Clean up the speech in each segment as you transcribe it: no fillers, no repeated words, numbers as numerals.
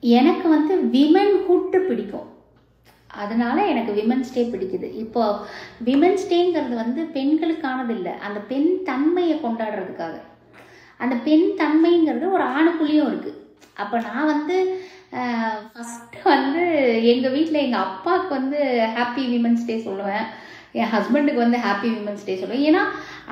எனக்கு வந்து விமன்ஹுட் பிடிக்கும், அதனால எனக்கு விமன்ஸ் டே பிடிக்குது. இப்போ விமன்ஸ் டேங்கிறது வந்து பெண்களுக்கானது இல்லை, அந்த பெண் தன்மையை கொண்டாடுறதுக்காக. அந்த பெண் தன்மைங்கிறது ஒரு ஆணுக்குள்ளேயும் இருக்குது. அப்போ நான் வந்து ஃபஸ்ட்டு வந்து எங்கள் வீட்டில் எங்கள் அப்பாவுக்கு வந்து ஹாப்பி விமன்ஸ் டே சொல்லுவேன், என் ஹஸ்பண்டுக்கு வந்து ஹாப்பி விமன்ஸ் டே சொல்லுவேன். ஏன்னா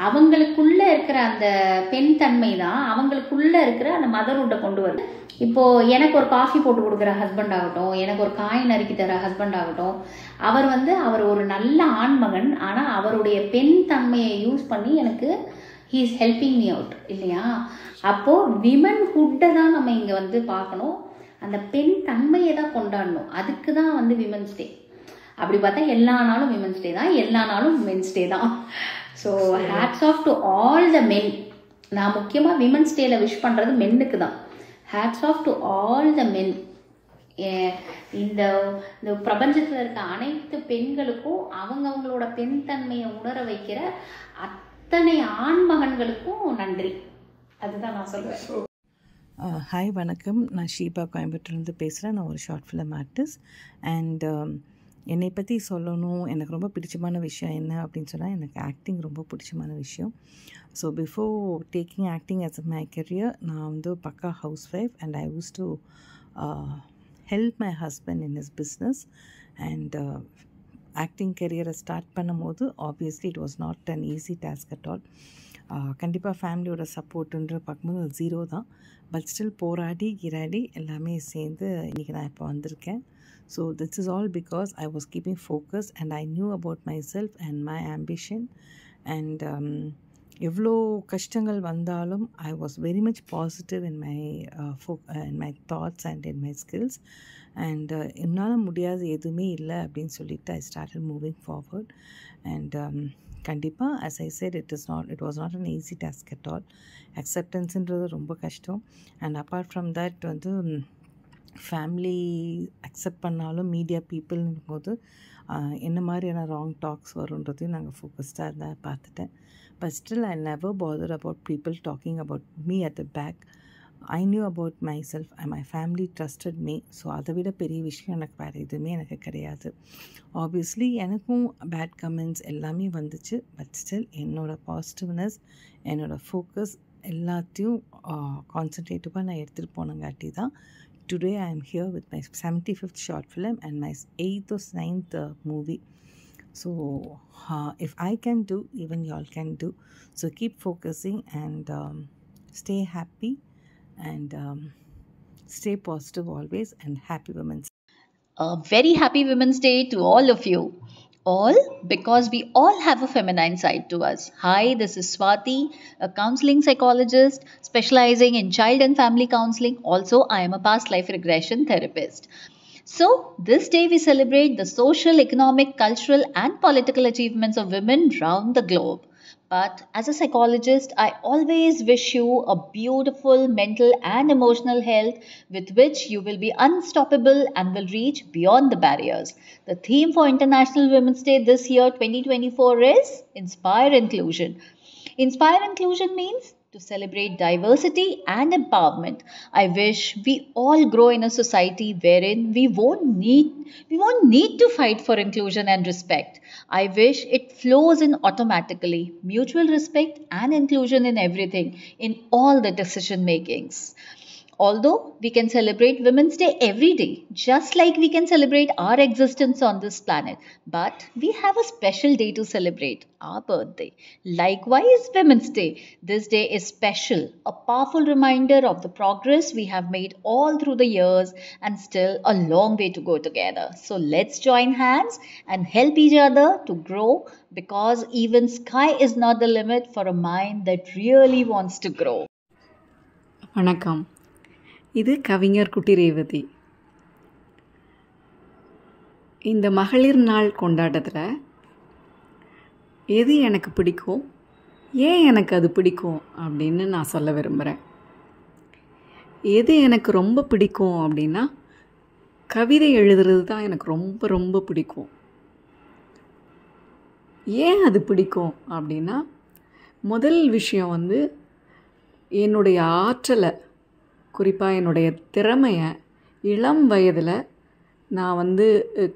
அவங்களுக்குள்ளே இருக்கிற அந்த பெண் தன்மை தான் அவங்களுக்குள்ளே இருக்கிற அந்த மதர்ஹுட்டை கொண்டு வருது. இப்போது எனக்கு ஒரு காஃபி போட்டு கொடுக்குற ஹஸ்பண்ட் ஆகட்டும், எனக்கு ஒரு காய் நறுக்கி தர ஹஸ்பண்ட் ஆகட்டும், அவர் ஒரு நல்ல ஆண்மகன். ஆனால் அவருடைய பெண் தன்மையை யூஸ் பண்ணி எனக்கு he is helping me out இல்லையா? அப்போது விமன்ஹுட்டை தான் நம்ம இங்கே வந்து பார்க்கணும், அந்த பெண் தன்மையை தான் கொண்டாடணும். அதுக்கு தான் வந்து விமன்ஸ் டே. அப்படி பார்த்தா எல்லா நாளும் விமன்ஸ் டே தான், எல்லா நாளும் விமென்ஸ் டே தான். So hats off to all the men. நான் முக்கியமாக விமன்ஸ் டேல விஷ் பண்ணுறது மென்னுக்கு தான். Hats off to all the men. இந்த பிரபஞ்சத்தில் இருக்க அனைத்து பெண்களுக்கும் அவங்களோட பெண் தன்மையை உணர வைக்கிற அத்தனை ஆண்மகன்களுக்கும் நன்றி. அதுதான் நான் சொல்லுவேன். ஹாய் வணக்கம், நான் ஷீபா கோயம்புத்தூர்லேருந்து பேசுகிறேன். நான் ஒரு ஷார்ட் ஃபிலிம் ஆர்டிஸ்ட். அண்ட் என்னை பற்றி சொல்லணும், எனக்கு ரொம்ப பிடிச்சமான விஷயம் என்ன அப்படின்னு சொன்னால், எனக்கு ஆக்டிங் ரொம்ப பிடிச்சமான விஷயம். So before taking acting as my career, நான் வந்து பக்கா house wife and I use to help my husband in his business. And acting கெரியரை ஸ்டார்ட் பண்ணும்போது obviously it was not an easy task at all. கண்டிப்பாக ஃபேமிலியோட சப்போர்ட்டுன்ற பார்க்கும்போது அது zero தான். பட் ஸ்டில் போராடி கிராடி எல்லாமே சேர்ந்து இன்றைக்கி நான் இப்போ வந்திருக்கேன். So this is all because I was keeping focus and I knew about myself and my ambition. And எவ்வளோ கஷ்டங்கள் வந்தாலும் I was very much positive in my thoughts and in my skills. And என்னால் முடியாது எதுவுமே இல்லை அப்படின்னு சொல்லிட்டு I started moving forward. And கண்டிப்பாக as I said, it was not an easy task at all. அக்செப்டன்ஸுன்றது ரொம்ப கஷ்டம். அண்ட் அப்பார்ட் ஃப்ரம் தட் வந்து ஃபேமிலி அக்செப்ட் பண்ணாலும் மீடியா பீப்புள்னும் போது என்ன மாதிரியான ராங் டாக்ஸ் வருன்றதையும் நாங்கள் ஃபோக்கஸ்டாக இருந்தால் பார்த்துட்டேன். But still I never bother about people talking about me at the back. I knew about myself and my family trusted me. So அதை விட பெரிய விஷயம் எனக்கு வேறு எதுவுமே எனக்கு கிடையாது. ஆப்வியஸ்லி எனக்கும் பேட் கமெண்ட்ஸ் எல்லாமே வந்துச்சு. பட் ஸ்டில் என்னோடய பாசிட்டிவ்னஸ், என்னோடய ஃபோக்கஸ் எல்லாத்தையும் கான்சன்ட்ரேட்டிவாக நான் எடுத்துகிட்டு போனங்காட்டி தான் today I am here with my 75th short film and my 8th or 9th movie. So if I can do, even y'all can do. So keep focusing and stay happy and stay positive always, and happy Women's Day. A very happy Women's Day to all of you. All because we all have a feminine side to us. Hi, this is Swati, a counseling psychologist specializing in child and family counseling. Also, I am a past life regression therapist. So, this day we celebrate the social, economic, cultural and political achievements of women round the globe. But as a psychologist, I always wish you a beautiful mental and emotional health with which you will be unstoppable and will reach beyond the barriers. The theme for International Women's Day this year, 2024, is Inspire Inclusion. Inspire Inclusion means to celebrate diversity and empowerment. I wish we all grow in a society wherein we won't need to fight for inclusion and respect. I wish it flows in automatically, mutual respect and inclusion in everything, in all the decision makings. Although we can celebrate Women's Day every day, just like we can celebrate our existence on this planet, but we have a special day to celebrate, our birthday. Likewise, Women's Day. This day is special, a powerful reminder of the progress we have made all through the years and still a long way to go together. So let's join hands and help each other to grow, because even sky is not the limit for a mind that really wants to grow. வணக்கம், இது கவிஞர் குட்டி ரேவதி. இந்த மகளிர் நாள் கொண்டாட்டத்தில் எது எனக்கு பிடிக்கும், ஏன் எனக்கு அது பிடிக்கும் அப்படின்னு நான் சொல்ல விரும்புகிறேன். எது எனக்கு ரொம்ப பிடிக்கும் அப்படின்னா, கவிதை எழுதுறது தான் எனக்கு ரொம்ப ரொம்ப பிடிக்கும். ஏன் அது பிடிக்கும் அப்படின்னா, முதல் விஷயம் என்னுடைய ஆற்றலை, குறிப்பாக என்னுடைய திறமையை இளம் வயதில் நான் வந்து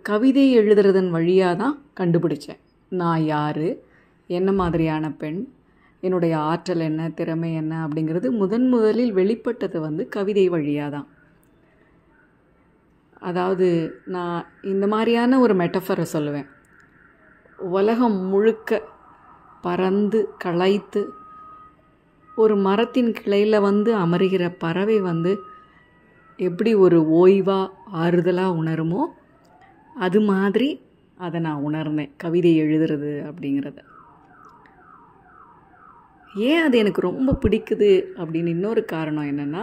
கவிதை எழுதுறதன் வழியாக தான் கண்டுபிடிச்சேன் நான் யார், என்ன மாதிரியான பெண், என்னுடைய ஆற்றல் என்ன, திறமை என்ன அப்படிங்கிறது முதலில் வெளிப்பட்டது வந்து கவிதை வழியாக தான். அதாவது நான் இந்த மாதிரியான ஒரு மெட்டஃபரை சொல்லுவேன். உலகம் முழுக்க பறந்து களைத்து ஒரு மரத்தின் கிளையில் வந்து அமருகிற பறவை வந்து எப்படி ஒரு ஓய்வாக ஆறுதலாக உணருமோ அது மாதிரி அதை நான் உணர்ந்தேன் கவிதை எழுதுறது அப்படிங்கிறத. ஏன் அது எனக்கு ரொம்ப பிடிக்குது அப்படின்னு இன்னொரு காரணம் என்னென்னா,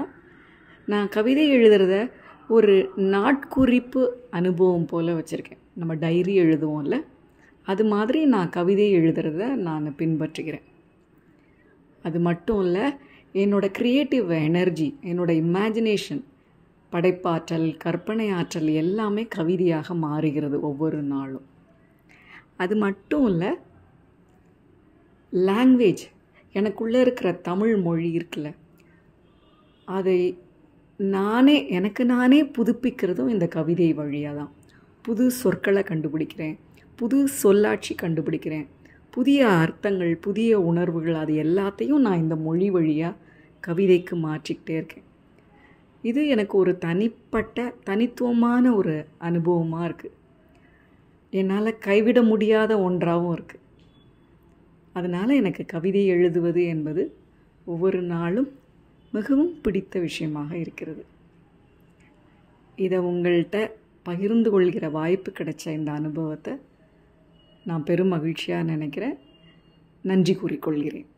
நான் கவிதை எழுதுறத ஒரு நாட்குறிப்பு அனுபவம் போல் வச்சுருக்கேன். நம்ம டைரி எழுதுவோம்ல, அது மாதிரி நான் கவிதை எழுதுறத நான் பின்பற்றுகிறேன். அது மட்டும் இல்லை, என்னோடய க்ரியேட்டிவ் எனர்ஜி, என்னோடய இமேஜினேஷன், படைப்பாற்றல், கற்பனை ஆற்றல் எல்லாமே கவிதையாக மாறுகிறது ஒவ்வொரு நாளும். அது மட்டும் இல்லை, லாங்குவேஜ், எனக்குள்ளே இருக்கிற தமிழ் மொழி இருக்குல்ல, அதை எனக்கு நானே புதுப்பிக்கிறதும் இந்த கவிதை வழியாக தான். புது சொற்களை கண்டுபிடிக்கிறேன், புது சொல்லாட்சி கண்டுபிடிக்கிறேன், புதிய அர்த்தங்கள், புதிய உணர்வுகள், அது எல்லாத்தையும் நான் இந்த மொழி வழியாக கவிதைக்கு மாற்றிக்கிட்டே இருக்கேன். இது எனக்கு ஒரு தனித்துவமான ஒரு அனுபவமாக இருக்குது. என்னால் கைவிட முடியாத ஒன்றாகவும் இருக்குது. அதனால் எனக்கு கவிதை எழுதுவது என்பது ஒவ்வொரு நாளும் மிகவும் பிடித்த விஷயமாக இருக்கிறது. இதை உங்கள்கிட்ட பகிர்ந்து கொள்கிற வாய்ப்பு கிடைச்ச இந்த அனுபவத்தை நான் பெரும் மகிழ்ச்சியாக நினைக்கிறேன். நன்றி கூறிக்கொள்கிறேன்.